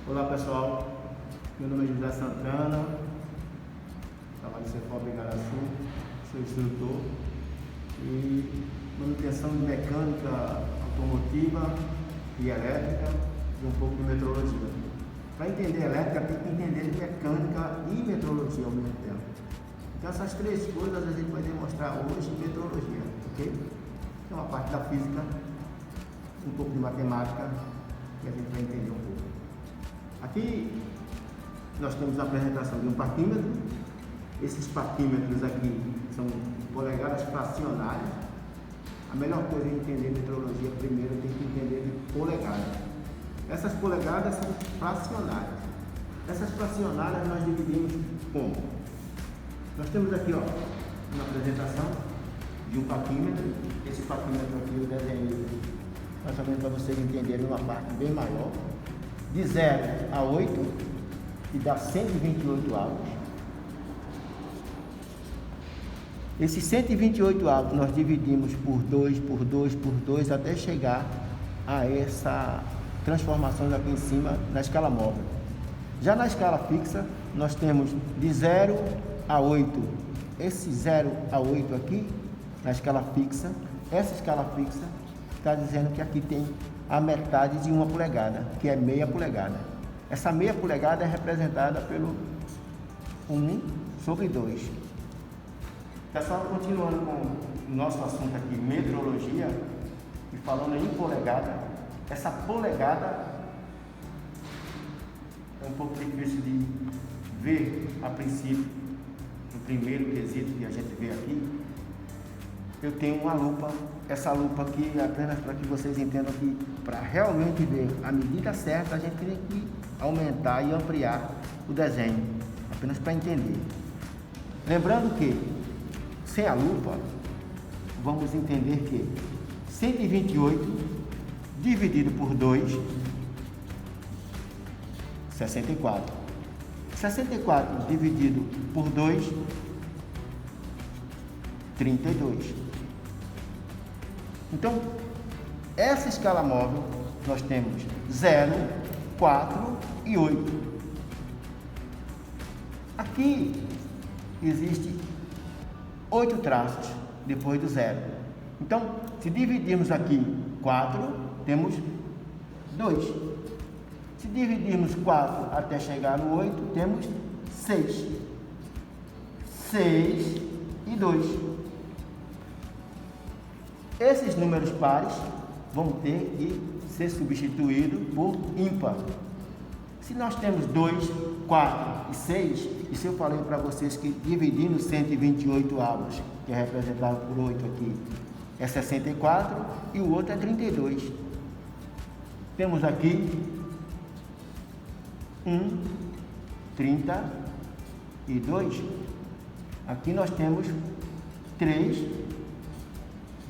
Olá pessoal, meu nome é José Santana, trabalho no Cefob Igaraçu, sou instrutor e manutenção de mecânica automotiva e elétrica e um pouco de metrologia. Para entender elétrica tem que entender de mecânica e metrologia ao mesmo tempo. Então essas três coisas a gente vai demonstrar hoje em metrologia, ok? Tem uma parte da física, um pouco de matemática e a gente vai entender um pouco. Aqui nós temos a apresentação de um parquímetro. Esses parquímetros aqui são polegadas fracionárias. A melhor coisa é entender metrologia primeiro, tem que entender de polegada. Essas polegadas são fracionárias. Essas fracionárias nós dividimos como? Nós temos aqui uma apresentação de um parquímetro. Esse parquímetro aqui eu desenhei mais ou menos para vocês entenderem uma parte bem maior. De 0 a 8 e dá 128 avos. Esses 128 avos nós dividimos por 2, por 2, por 2 até chegar a essa transformação aqui em cima na escala móvel. Já na escala fixa nós temos de 0 a 8. Esse 0 a 8 aqui na escala fixa, essa escala fixa está dizendo que aqui tem a metade de uma polegada, que é meia polegada. Essa meia polegada é representada pelo 1 sobre 2. Pessoal, continuando com o nosso assunto aqui, metrologia, e falando em polegada, essa polegada é um pouco difícil de ver a princípio, no primeiro quesito que a gente vê aqui. Eu tenho uma lupa, essa lupa aqui é apenas para que vocês entendam que para realmente ver a medida certa a gente tem que aumentar e ampliar o desenho, apenas para entender. Lembrando que sem a lupa vamos entender que 128 dividido por 2, 64. 64 dividido por 2, 32. Então, essa escala móvel, nós temos 0, 4 e 8. Aqui existe 8 traços depois do 0. Então, se dividirmos aqui 4, temos 2. Se dividirmos 4 até chegar no 8, temos 6. 6 e 2. Esses números pares vão ter que ser substituídos por ímpar. Se nós temos 2, 4 e 6, e se eu falei para vocês que dividindo 128 avos, que é representado por 8 aqui, é 64 e o outro é 32. Temos aqui 32. Aqui nós temos 3,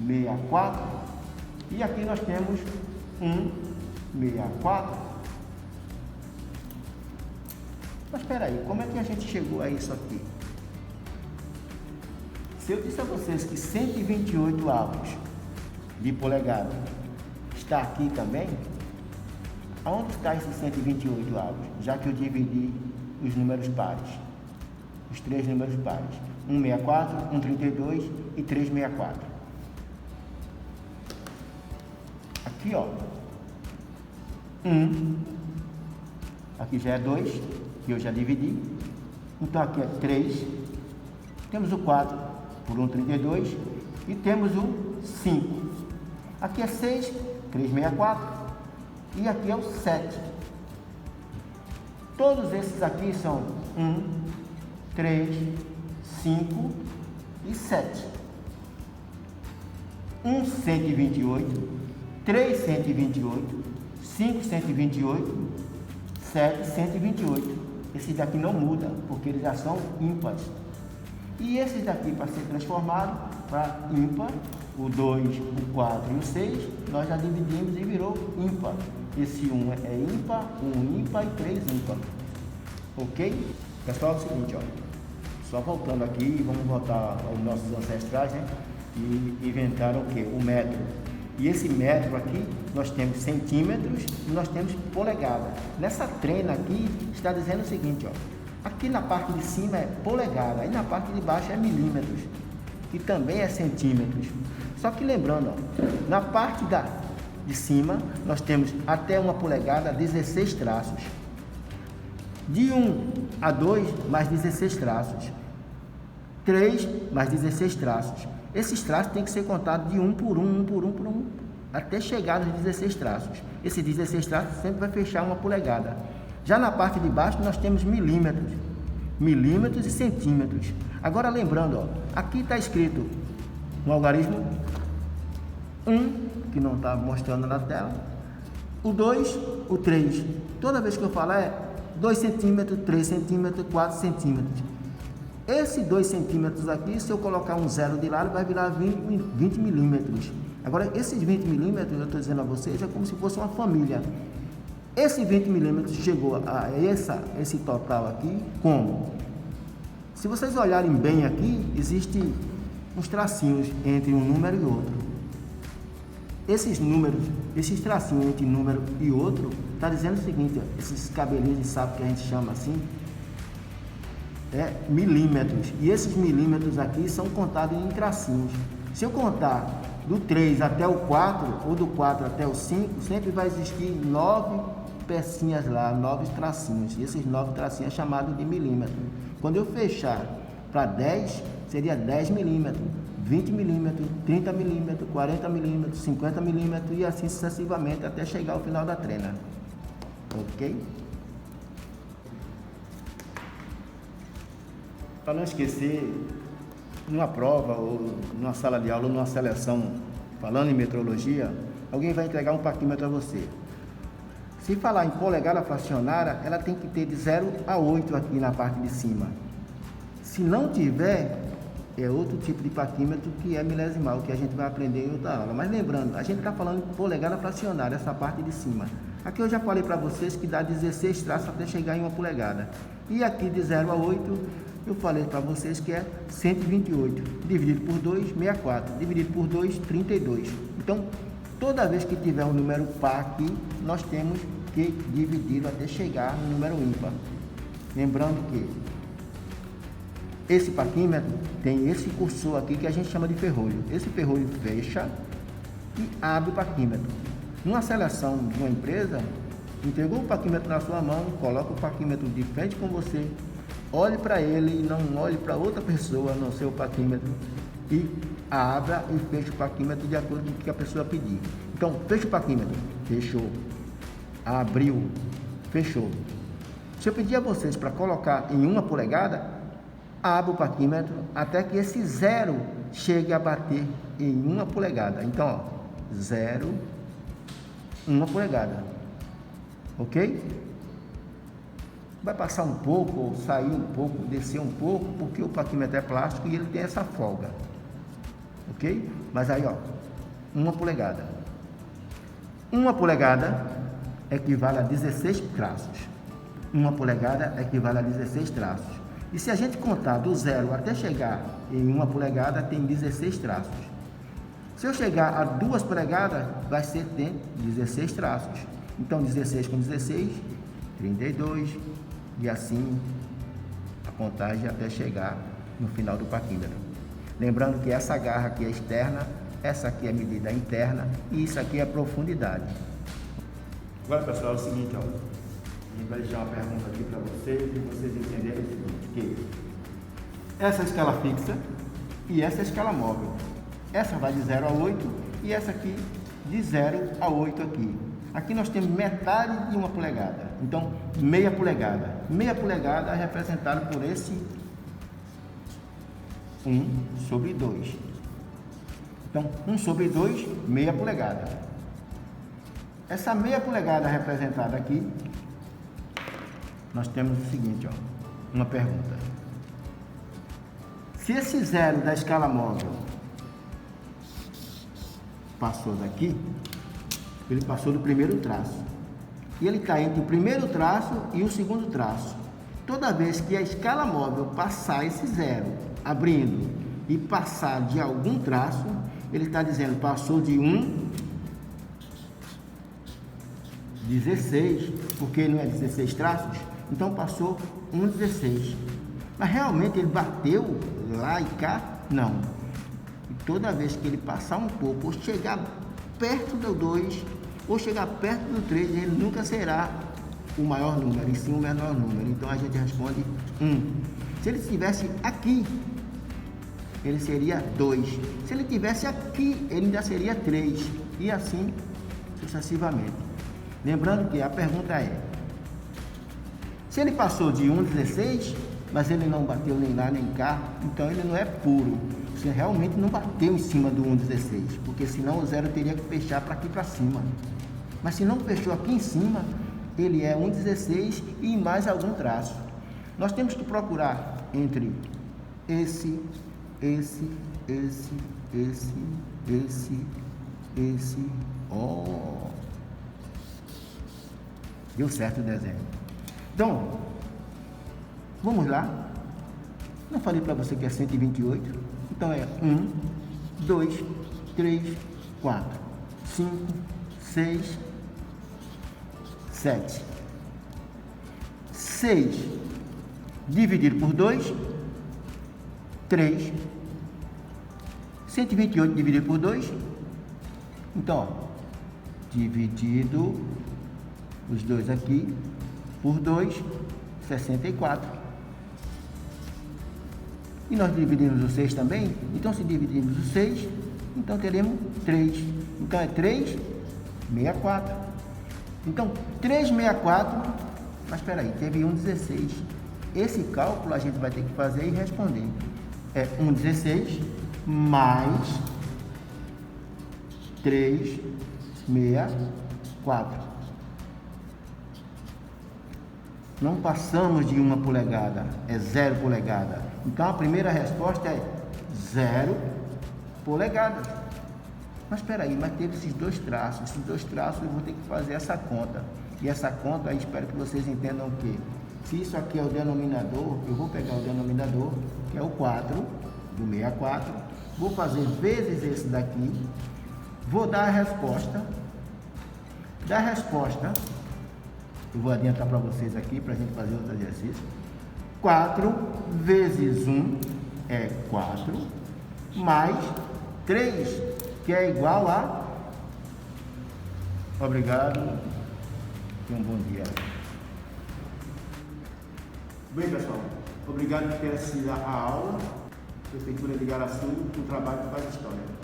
64 e aqui nós temos 64. Mas espera aí, como é que a gente chegou a isso aqui? Se eu disse a vocês que 128 avos de polegada está aqui também, aonde está esses 128 avos? Já que eu dividi os números pares, os três números pares, 164, 132 e 364. Aqui, aqui já é 2, que eu já dividi. Então aqui é 3. Temos o 4 por 132 e temos o 5. Aqui é 6, 364 e aqui é o 7. Todos esses aqui são 3, 5 e 7. 128, 3, 128, 5, 128, 7, 128. Esses daqui não mudam, porque eles já são ímpares. E esses daqui, para ser transformado para ímpar, o 2, o 4 e o 6, nós já dividimos e virou ímpar. Esse 1 é ímpar, 1 ímpar e 3 ímpar. Ok? Pessoal, é o seguinte, só voltando aqui, vamos voltar aos nossos ancestrais, né? E inventaram o quê? O metro. E esse metro aqui, nós temos centímetros e nós temos polegada. Nessa trena aqui, está dizendo o seguinte, ó. Aqui na parte de cima é polegada, aí na parte de baixo é milímetros, que também é centímetros. Só que lembrando, ó, na parte de cima, nós temos até 1 polegada, 16 traços. De 1 a 2, mais 16 traços. 3, mais 16 traços. Esses traços têm que ser contados de 1 por 1, até chegar nos 16 traços. Esses 16 traços sempre vai fechar 1 polegada. Já na parte de baixo, nós temos milímetros e centímetros. Agora, lembrando, ó, aqui está escrito no algarismo 1, que não está mostrando na tela, o 2, o 3. Toda vez que eu falar é 2 centímetros, 3 centímetros, 4 centímetros. Esse 2 centímetros aqui, se eu colocar um zero de lado, vai virar 20 milímetros. Agora, esses 20 milímetros, eu estou dizendo a vocês, é como se fosse uma família. Esse 20 milímetros chegou a esse total aqui, como? Se vocês olharem bem aqui, existe uns tracinhos entre um número e outro. Esses números, esses tracinhos entre número e outro, está dizendo o seguinte, ó, esses cabelinhos de sapo que a gente chama assim, é milímetros. E esses milímetros aqui são contados em tracinhos. Se eu contar do 3 até o 4, ou do 4 até o 5, sempre vai existir 9 pecinhas lá, 9 tracinhos. E esses 9 tracinhos é chamado de milímetro. Quando eu fechar para 10, seria 10 milímetros, 20 milímetros, 30 milímetros, 40 milímetros, 50 milímetros e assim sucessivamente até chegar ao final da trena. Ok? Para não esquecer, numa prova ou numa sala de aula ou numa seleção, falando em metrologia, alguém vai entregar um parquímetro a você. Se falar em polegada fracionária, ela tem que ter de 0 a 8 aqui na parte de cima. Se não tiver, é outro tipo de parquímetro que é milesimal, que a gente vai aprender em outra aula. Mas lembrando, a gente está falando de polegada fracionária, essa parte de cima. Aqui eu já falei para vocês que dá 16 traços até chegar em 1 polegada. E aqui de 0 a 8, eu falei para vocês que é 128. Dividido por 2, 64. Dividido por 2, 32. Então, toda vez que tiver um número par aqui, nós temos que dividir até chegar no número ímpar. Lembrando que esse parquímetro tem esse cursor aqui que a gente chama de ferrolho. Esse ferrolho fecha e abre o parquímetro. Numa seleção de uma empresa, entregou o parquímetro na sua mão, coloca o parquímetro de frente com você, olhe para ele e não olhe para outra pessoa, não ser o parquímetro, e abra e feche o parquímetro de acordo com o que a pessoa pedir. Então, fecha o parquímetro, fechou, abriu, fechou. Se eu pedir a vocês para colocar em 1 polegada, abra o parquímetro até que esse zero chegue a bater em 1 polegada. Então, ó, 0, 1 polegada, ok? Vai passar um pouco, ou sair um pouco, descer um pouco, porque o parquímetro é plástico e ele tem essa folga, ok? Mas aí, ó, 1 polegada. 1 polegada equivale a 16 traços. 1 polegada equivale a 16 traços. E se a gente contar do 0 até chegar em 1 polegada, tem 16 traços. Se eu chegar a 2 polegadas, vai ser ter 16 traços. Então, 16 com 16, 32, e assim a contagem até chegar no final do parquímetro. Lembrando que essa garra aqui é externa, essa aqui é a medida interna e isso aqui é a profundidade. Agora, pessoal, é o seguinte, ó, a gente vai deixar uma pergunta aqui para vocês e vocês entenderem o seguinte, que essa é a escala fixa e essa é a escala móvel. Essa vai de 0 a 8 e essa aqui de 0 a 8 aqui. Aqui nós temos metade de 1 polegada, então meia polegada. Meia polegada é representada por esse 1 sobre 2. Então, 1 sobre 2, meia polegada. Essa meia polegada representada aqui, nós temos o seguinte, ó, uma pergunta. Se esse zero da escala móvel passou daqui, ele passou do primeiro traço. E ele está entre o primeiro traço e o segundo traço. Toda vez que a escala móvel passar esse zero, abrindo, e passar de algum traço, ele está dizendo passou de 1 16, porque não é 16 traços, então passou 1,16. Mas realmente ele bateu lá e cá? Não. E toda vez que ele passar um pouco, ou chegar perto do 2, ou chegar perto do 3, ele nunca será o maior número, e sim o menor número. Então a gente responde 1. Se ele estivesse aqui, ele seria 2. Se ele estivesse aqui, ele ainda seria 3. E assim sucessivamente. Lembrando que a pergunta é: se ele passou de 1,16, mas ele não bateu nem lá nem cá, então ele não é puro. Você realmente não bateu em cima do 1,16, porque senão o zero teria que fechar para aqui para cima. Mas se não fechou aqui em cima, ele é 1,16 e mais algum traço. Nós temos que procurar entre esse, deu certo o desenho. Então, vamos lá. Não falei para você que é 128. Então é 1, 2, 3, 4, 5, 6, 7. 6 dividido por 2, 3. 128 dividido por 2. Então, ó, dividido os dois aqui por 2, 64. E nós dividimos o 6 também. Então, se dividirmos o 6, então teremos 3. Então, é 3, 64. Então, 364, mas espera aí, teve 1,16. Esse cálculo a gente vai ter que fazer e responder. É 1,16 mais 364. Não passamos de 1 polegada, é 0 polegada. Então a primeira resposta é 0 polegadas. Mas espera aí, mas teve esses dois traços. Esses dois traços eu vou ter que fazer essa conta. E essa conta aí espero que vocês entendam o quê? Se isso aqui é o denominador, eu vou pegar o denominador, que é o 4 do 64. Vou fazer vezes esse daqui. Vou dar a resposta. Da resposta, eu vou adiantar para vocês aqui, para a gente fazer outro exercício. 4 vezes 1 é 4, mais 3, que é igual a... Obrigado e um bom dia. Bem, pessoal, obrigado por ter assistido a aula. Prefeitura de Igaraçu, um trabalho que faz história.